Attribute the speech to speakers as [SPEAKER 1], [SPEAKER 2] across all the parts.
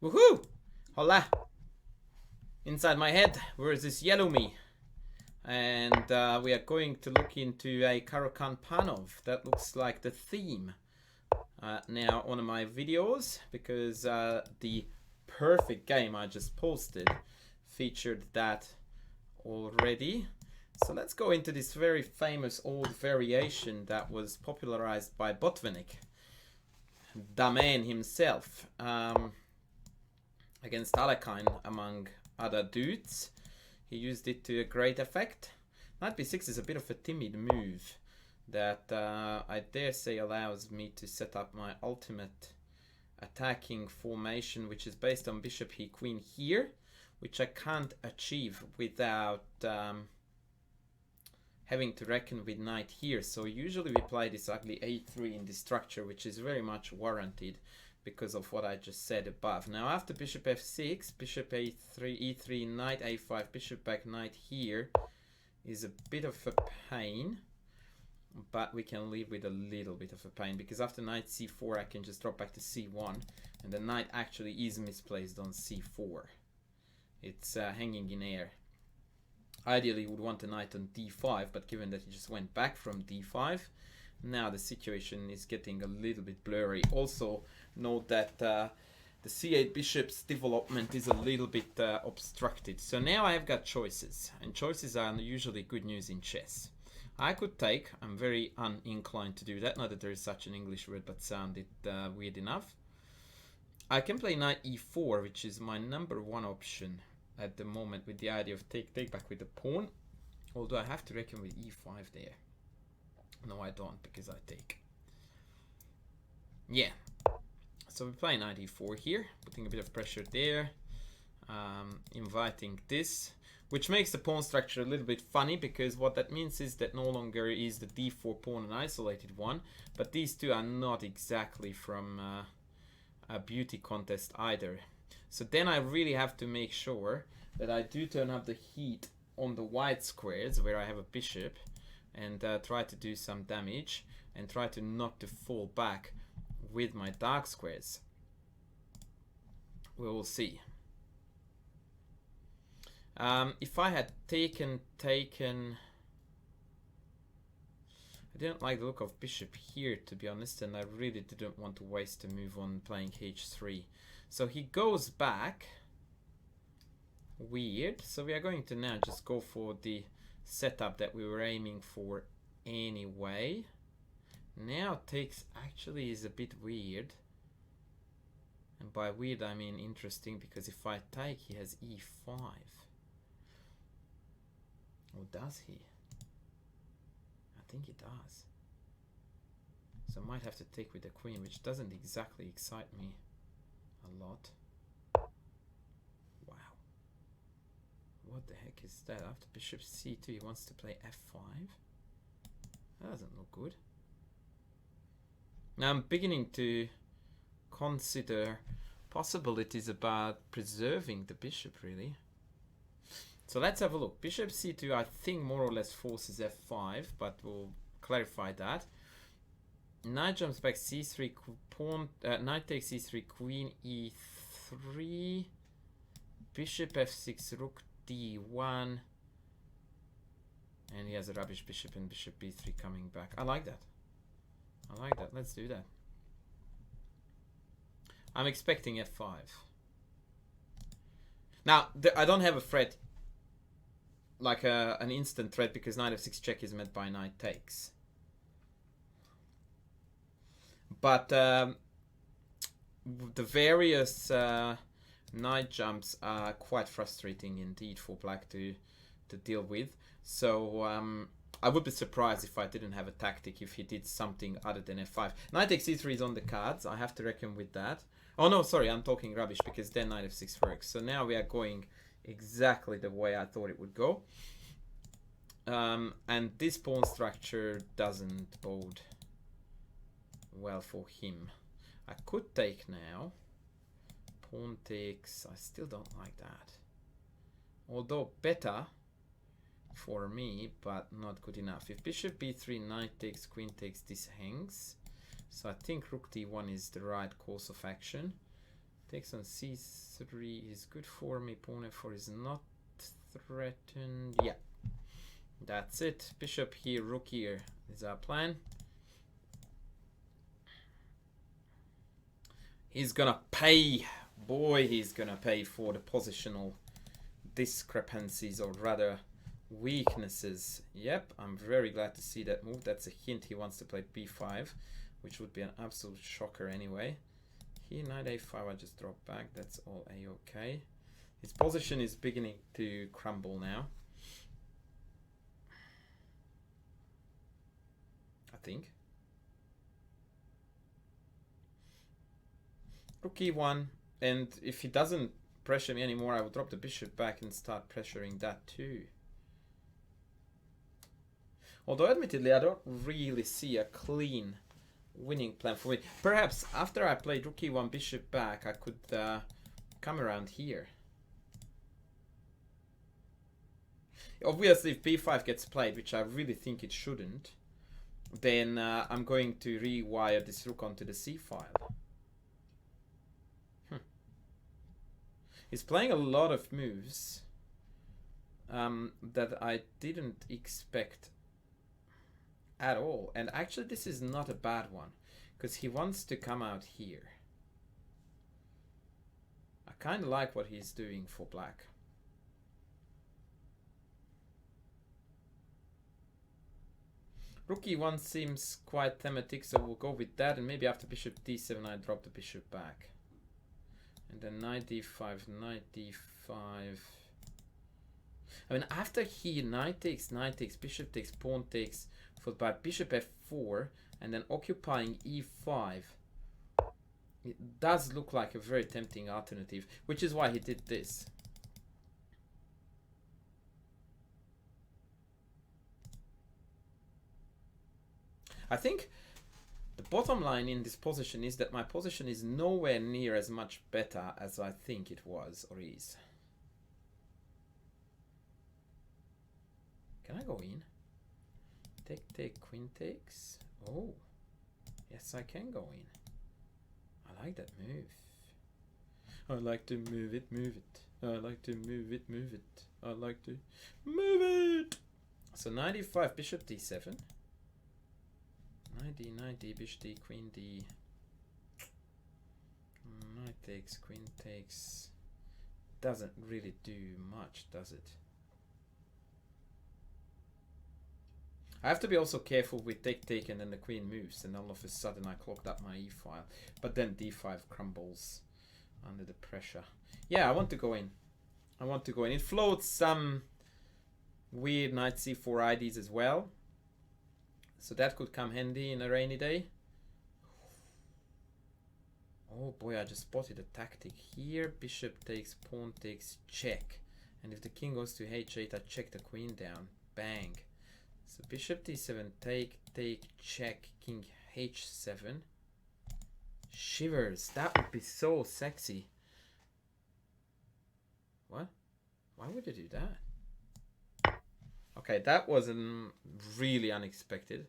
[SPEAKER 1] Woohoo! Hola! Inside my head, where is this Yellumi? And we are going to look into a Caro-Kann Panov. That looks like the theme now on my videos, because the perfect game I just posted featured that already. So let's go into this very famous old variation that was popularized by Botvinnik, the man himself, against Caro-Kann, among other dudes. He used it to a great effect. Knight b6 is a bit of a timid move that I dare say allows me to set up my ultimate attacking formation, which is based on bishop here, queen here, which I can't achieve without having to reckon with knight here. So usually we play this ugly a3 in this structure, which is very much warranted because of what I just said above. Now after bishop f6, bishop a3, e3, knight a5, bishop back, knight here is a bit of a pain, but we can live with a little bit of a pain, because after knight c4 I can just drop back to c1, and the knight actually is misplaced on c4. It's hanging in air. Ideally you would want a knight on d5, but given that he just went back from d5, now the situation is getting a little bit blurry. Also note that the c8 bishop's development is a little bit obstructed. So now I have got choices, and choices are usually good news in chess. I could take, I'm very uninclined to do that, not that there is such an English word, but sounded weird enough. I can play knight e4, which is my #1 option at the moment, with the idea of take back with the pawn, although I have to reckon with e5 there. No, I don't, because I take. Yeah. So we play knight e4 here, putting a bit of pressure there, inviting this, which makes the pawn structure a little bit funny, because what that means is that no longer is the d4 pawn an isolated one, but these two are not exactly from a beauty contest either. So then I really have to make sure that I do turn up the heat on the white squares where I have a bishop, and try to do some damage, and try to not to fall back with my dark squares. We will see. If I had taken, I didn't like the look of bishop here, to be honest, and I really didn't want to waste a move on playing h3. So he goes back. Weird. So we are going to now just go for the setup that we were aiming for anyway. Now takes actually is a bit weird, and by weird I mean interesting, because if I take, he has e5. Or does he? I think he does. So I might have to take with the queen, which doesn't exactly excite me a lot. Wow. What the heck is that? After bishop c2 he wants to play f5? That doesn't look good. Now I'm beginning to consider possibilities about preserving the bishop, really. So let's have a look. Bishop c2 I think more or less forces f5, but we'll clarify that. Knight jumps back c3, pawn, knight takes c3, queen e3, bishop f6, rook d1, and he has a rubbish bishop and bishop b3 coming back. I like that. I like that. Let's do that. I'm expecting f5. Now, I don't have a threat, like an instant threat, because knight f6 check is met by knight takes. But the various knight jumps are quite frustrating indeed for black to deal with. So I would be surprised if I didn't have a tactic if he did something other than f5. Knight takes e3 is on the cards. I have to reckon with that. Oh no, sorry, I'm talking rubbish, because then knight f6 works. So now we are going exactly the way I thought it would go. And this pawn structure doesn't bode well for him. I could take now. Pawn takes. I still don't like that. Although better for me, but not good enough. If bishop b3, knight takes, queen takes, this hangs. So I think rook d1 is the right course of action. Takes on c3 is good for me. Pawn f4 is not threatened. Yeah, that's it. Bishop here, rook here is our plan. He's gonna pay. Boy, he's gonna pay for the positional discrepancies, or rather weaknesses. Yep, I'm very glad to see that move. That's a hint he wants to play b5, which would be an absolute shocker anyway. Here, knight a5, I just drop back. That's all a-okay. His position is beginning to crumble now, I think. Rook e1, and if he doesn't pressure me anymore, I will drop the bishop back and start pressuring that too. Although admittedly, I don't really see a clean winning plan for me. Perhaps after I played rook e1, bishop back, I could come around here. Obviously, if b5 gets played, which I really think it shouldn't, then I'm going to rewire this rook onto the c file. He's playing a lot of moves that I didn't expect at all. And actually, this is not a bad one, because he wants to come out here. I kind of like what he's doing for black. Rook e1 seems quite thematic, so we'll go with that. And maybe after bishop d7, I drop the bishop back. And then knight d5, knight d5. I mean, after here, knight takes, bishop takes, pawn takes, followed by bishop f4, and then occupying e5. It does look like a very tempting alternative, which is why he did this. I think the bottom line in this position is that my position is nowhere near as much better as I think it was or is. Can I go in? Take, queen takes. Oh, yes, I can go in. I like that move. I like to move it, move it. I like to move it, move it. I like to move it. So knight e5, bishop d7. Knight d, bishop d, queen d. Knight takes, queen takes. Doesn't really do much, does it? I have to be also careful with take and then the queen moves, and all of a sudden I clogged up my e-file. But then d5 crumbles under the pressure. Yeah, I want to go in. I want to go in. It floats some weird knight c4 IDs as well. So that could come handy in a rainy day. Oh boy, I just spotted a tactic here. Bishop takes, pawn takes, check. And if the king goes to h8, I check the queen down. Bang. So bishop d7, take, check, king h7. Shivers. That would be so sexy. What? Why would you do that? Okay, that wasn't really unexpected.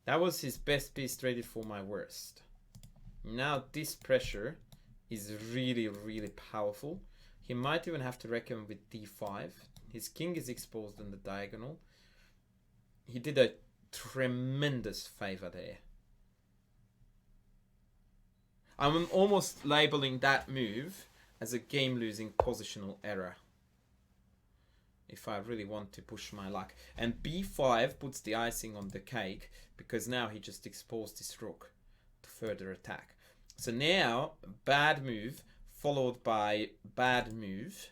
[SPEAKER 1] That was his best piece traded for my worst. Now this pressure is really, really powerful. He might even have to reckon with d5. His king is exposed on the diagonal. He did a tremendous favor there. I'm almost labeling that move as a game-losing positional error, if I really want to push my luck. And b5 puts the icing on the cake, because now he just exposed his rook to further attack. So now, bad move followed by bad move.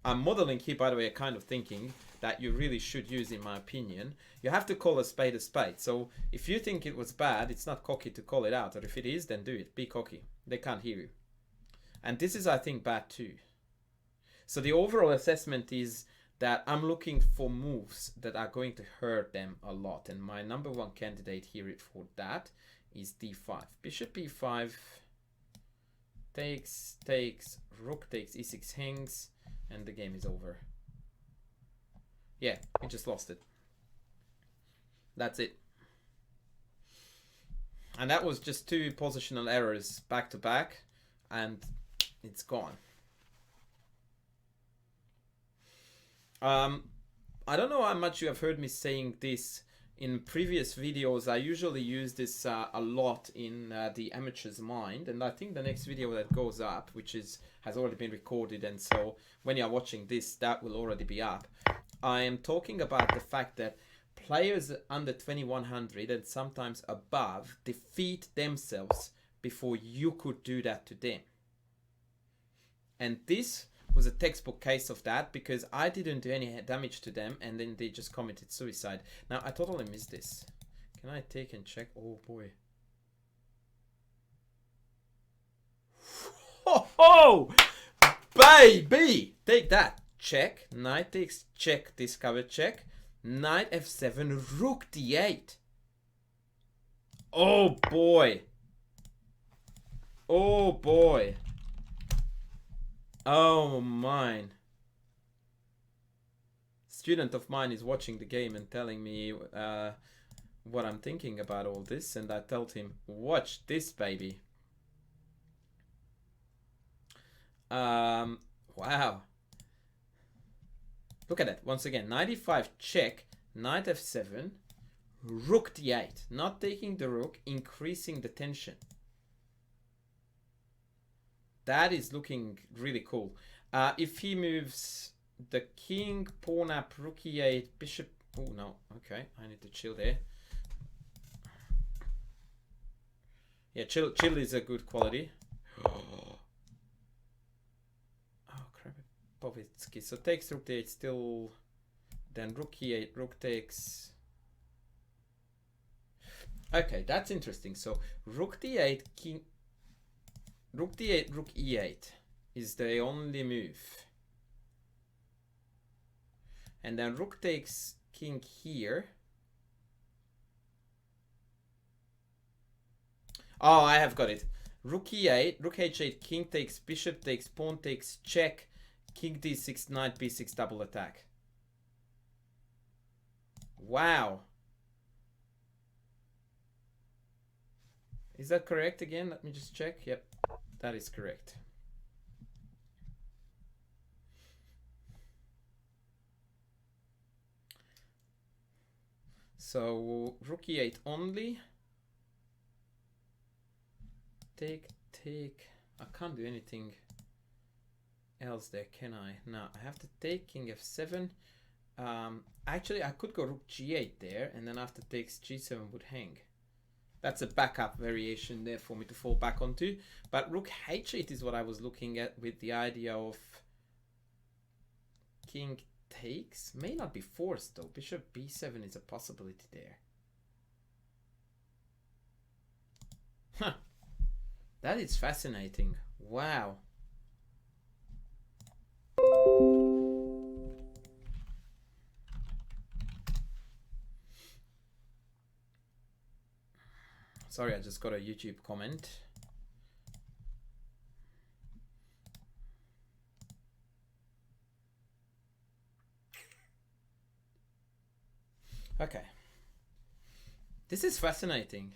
[SPEAKER 1] I'm modeling here, by the way, a kind of thinking that you really should use, in my opinion. You have to call a spade a spade. So if you think it was bad, it's not cocky to call it out. Or if it is, then do it. Be cocky. They can't hear you. And this is, I think, bad too. So the overall assessment is that I'm looking for moves that are going to hurt them a lot. And my number one candidate here for that is d5. Bishop e5 takes, rook takes, e6 hangs, and the game is over. Yeah, he just lost it. That's it. And that was just two positional errors back to back. and it's gone. I don't know how much you have heard me saying this in previous videos. I usually use this a lot in the amateur's mind, and I think the next video that goes up, which has already been recorded, and so when you're watching this, that will already be up. I am talking about the fact that players under 2100 and sometimes above defeat themselves before you could do that to them. And this was a textbook case of that, because I didn't do any damage to them and then they just committed suicide. Now, I totally missed this. Can I take and check? Oh boy. Oh, baby! Take that. Check. Knight takes check. Discover check. Knight f7. Rook d8. Oh boy. Oh boy. Oh mine. Student of mine is watching the game and telling me what I'm thinking about all this, and I told him, watch this, baby. Wow. Look at that. Once again, knight e5 check, knight f7, rook d8. Not taking the rook, increasing the tension. That is looking really cool. If he moves the king, pawn up, rook e8, bishop... Oh, no. Okay, I need to chill there. Yeah, chill is a good quality. Oh, crap. Povitsky. So takes rook d8 still. Then rook e8, rook takes... Okay, that's interesting. So rook d8, king... Rook d8, rook e8 is the only move. And then rook takes king here. Oh, I have got it. Rook e8, rook h8, king takes, bishop takes, pawn takes, check, king d6, knight b6, double attack. Wow. Is that correct again? Let me just check. Yep, that is correct. So rook e8 only. Take. I can't do anything else there, can I? No, I have to take king f7. Actually, I could go rook g8 there, and then after takes g7 would hang. That's a backup variation there for me to fall back onto. But rook h8 is what I was looking at, with the idea of king takes. May not be forced though. Bishop b7 is a possibility there. Huh. That is fascinating. Wow. Sorry, I just got a YouTube comment. Okay. This is fascinating.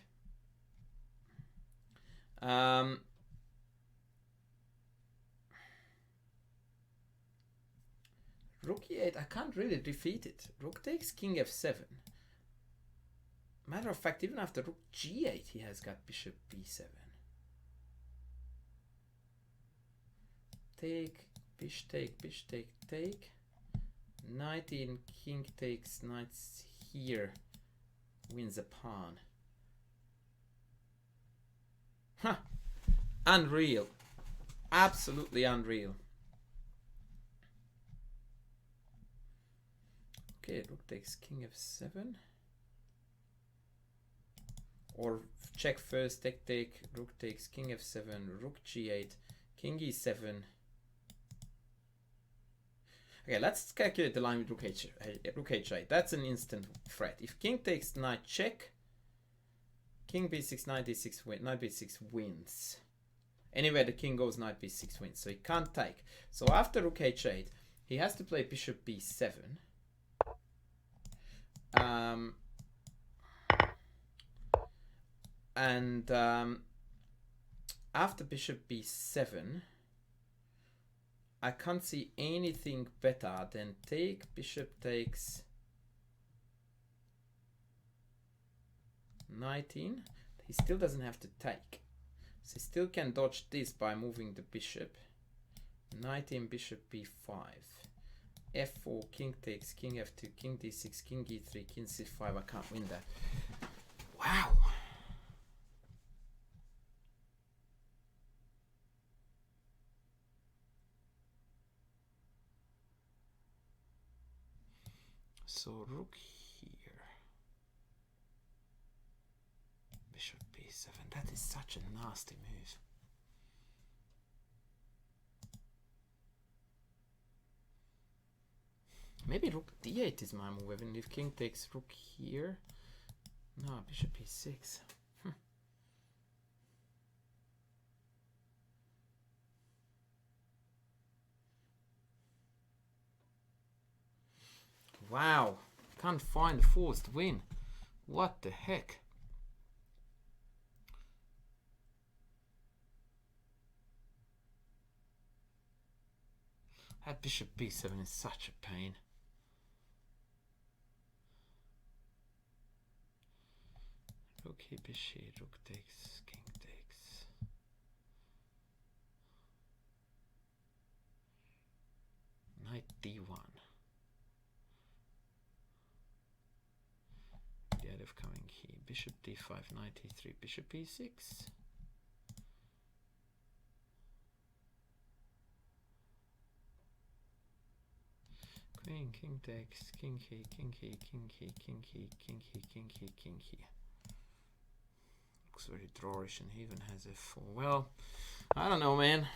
[SPEAKER 1] Rook e8, I can't really defeat it. Rook takes king f7. Matter of fact, even after rook g8, he has got bishop b7. Take, bish take, take. Knight in, king takes, knights here. Wins a pawn. Huh. Unreal. Absolutely unreal. Okay, rook takes king f7. Or check first, take, rook takes king f7, rook g8, king e7. Okay, let's calculate the line with rook h8. That's an instant threat. If king takes, knight check, king b6, knight d6 win, knight b6 wins. Anywhere the king goes, knight b6 wins, so he can't take. So after rook h8, he has to play bishop b7. after bishop b7, I can't see anything better than take, bishop takes 19. He still doesn't have to take. So he still can dodge this by moving the bishop. 19, bishop b5. f4, king takes, king f2, king d6, king e3, king c5. I can't win that. Wow. So rook here. Bishop b7. That is such a nasty move. Maybe rook d8 is my move, even if king takes rook here. No, bishop e6. Wow, can't find a forced win. What the heck? That bishop b7 is such a pain. Rook here, bishop, rook takes, king takes. Knight d1. The idea of coming here. Bishop d5, knight e3, bishop e6. Queen, king takes, king here, king here, king here, king here, king here, king here, king here. Looks very drawish, and he even has f4. Well, I don't know, man.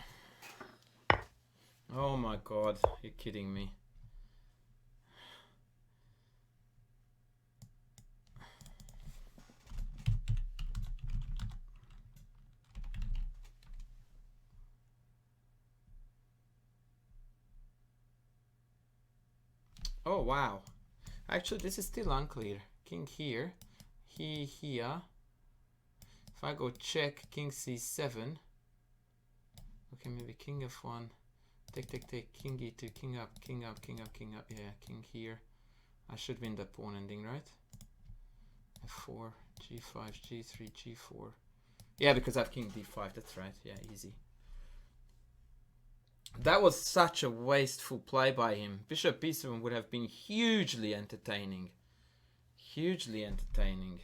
[SPEAKER 1] Oh my god, you're kidding me. Oh wow. Actually, this is still unclear. King here, he here. If I go check, king c7. Okay, maybe king f1. Take, take, take. King e2, king up, king up, king up, king up. Yeah, king here. I should win that pawn ending, right? f4, g5, g3, g4. Yeah, because I have king d5. That's right. Yeah, easy. That was such a wasteful play by him. Bishop b7 would have been hugely entertaining. Hugely entertaining.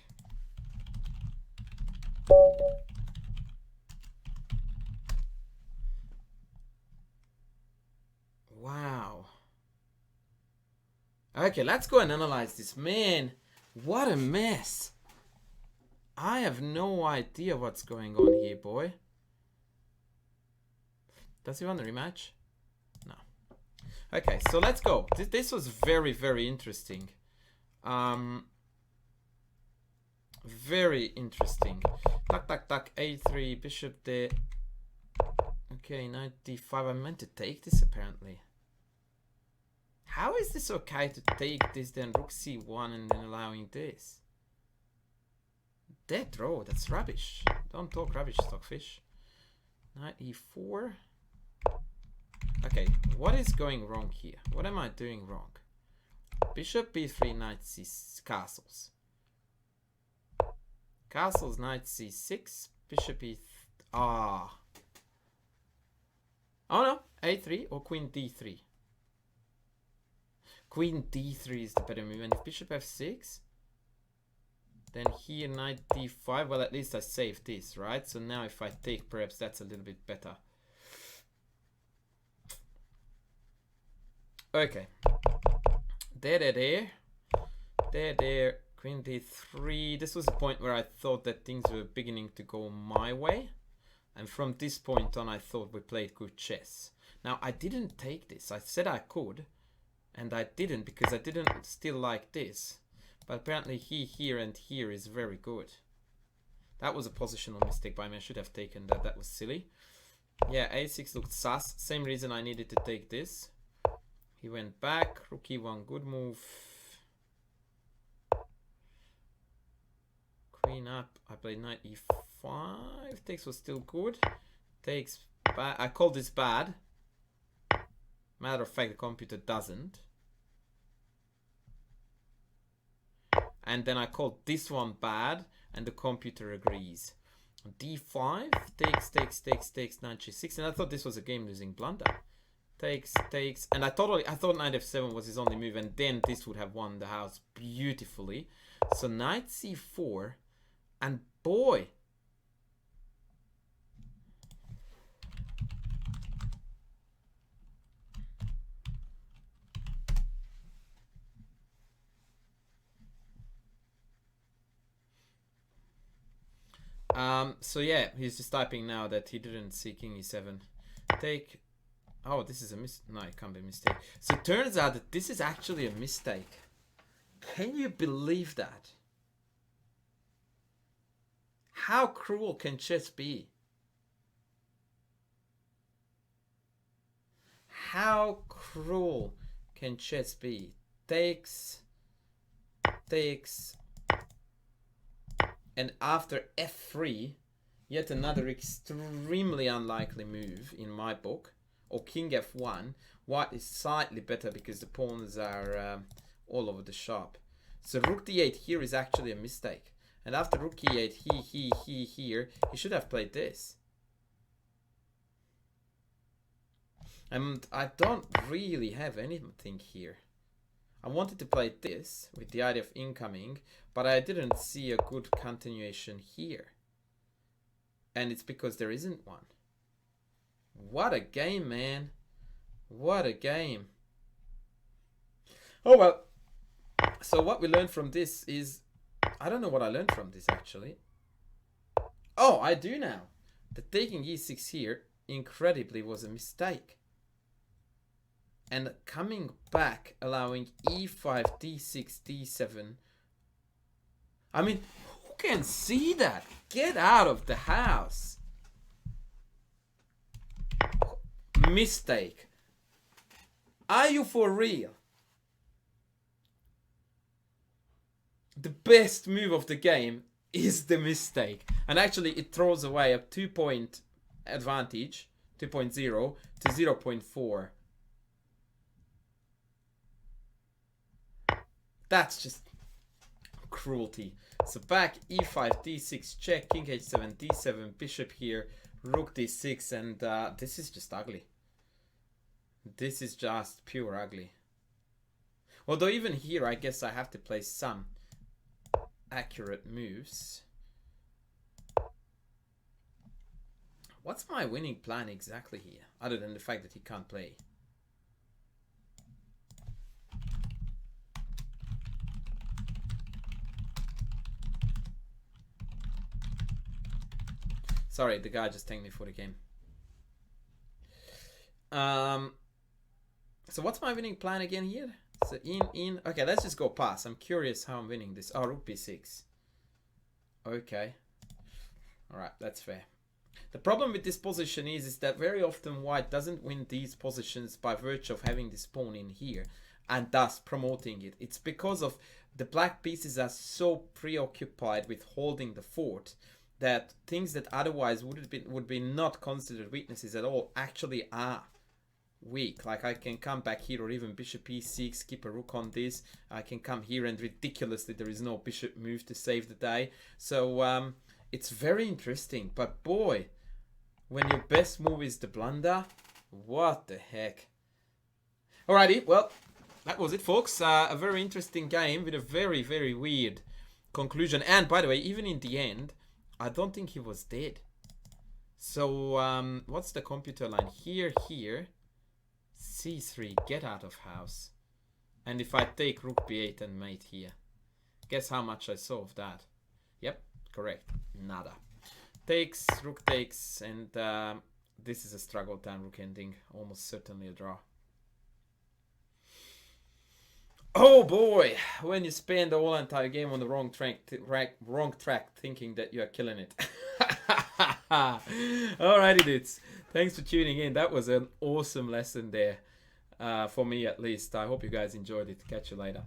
[SPEAKER 1] Wow. Okay, let's go and analyze this. Man, what a mess. I have no idea what's going on here, boy. Does he want a rematch? No. Okay, so let's go. This was very, very interesting. Very interesting. Tuck, tuck, tuck. A3, bishop there. Okay, knight d5. I meant to take this apparently. How is this okay to take this, then rook c1, and then allowing this? Dead row. That's rubbish. Don't talk rubbish, stockfish. Knight e4. Okay, what is going wrong here? What am I doing wrong? Bishop b3, knight c6, castles. Castles, knight c6, bishop e... Oh no, a3 or queen d3. Queen d3 is the better move. And if bishop f6, then here knight d5. Well, at least I saved this, right? So now if I take, perhaps that's a little bit better. Okay. There. Queen d3. This was a point where I thought that things were beginning to go my way. And from this point on, I thought we played good chess. Now, I didn't take this. I said I could. And I didn't, because I didn't still like this. But apparently here and here is very good. That was a positional mistake by me. I should have taken that. That was silly. Yeah, a6 looked sus. Same reason I needed to take this. He went back. Rook e1, good move. queen up. I played knight e5. Takes was still good. Takes bad. I call this bad. Matter of fact, the computer doesn't. And then I called this one bad, and the computer agrees. d5 takes knight g6, and I thought this was a game-losing blunder. Takes, and I thought knight f7 was his only move, and then this would have won the house beautifully. So knight c4, and boy, so yeah, he's just typing now that he didn't see king e7. Take. Oh, this is a no, it can't be a mistake. So it turns out that this is actually a mistake. Can you believe that? How cruel can chess be? How cruel can chess be? Takes, and after f3, yet another extremely unlikely move in my book. Or king f1. White is slightly better because the pawns are all over the shop. So rook d8 here is actually a mistake. And after rook e8, here, he should have played this. And I don't really have anything here. I wanted to play this with the idea of incoming, but I didn't see a good continuation here. And it's because there isn't one. What a game, man. What a game. Oh, well. So what we learned from this is... I don't know what I learned from this, actually. Oh, I do now. The taking e6 here, incredibly, was a mistake. And coming back, allowing e5, d6, d7. I mean, who can see that? Get out of the house. Mistake. Are you for real? The best move of the game is the mistake. And actually it throws away a 2-point advantage, 2.0 to 0.4. That's just cruelty. So back e5, d6, check, king h7, d7, bishop here, rook d6, and this is just ugly. This is just pure ugly. Although even here, I guess I have to play some accurate moves. What's my winning plan exactly here, other than the fact that he can't play? Sorry, the guy just tanked me for the game. So what's my winning plan again here? So in. Okay, let's just go pass. I'm curious how I'm winning this. Oh, rook b6. Okay. Alright, that's fair. The problem with this position is that very often white doesn't win these positions by virtue of having this pawn in here and thus promoting it. It's because of the black pieces are so preoccupied with holding the fort that things that otherwise would be not considered weaknesses at all actually are weak. Like I can come back here, or even bishop e6, skip a rook on this. I can come here and ridiculously there is no bishop move to save the day. So it's very interesting. But boy, when your best move is the blunder, what the heck. Alrighty, well, that was it, folks. A very interesting game with a very, very weird conclusion. And by the way, even in the end, I don't think he was dead. So what's the computer line? Here, c3, get out of house. And if I take rook b8 and mate here, guess how much I saw of that? Yep, correct, nada. Takes, rook takes, and this is a struggle time, rook ending, almost certainly a draw. Oh boy, when you spend the whole entire game on the wrong track thinking that you are killing it. Alrighty dudes, thanks for tuning in. That was an awesome lesson there, for me at least. I hope you guys enjoyed it. Catch you later.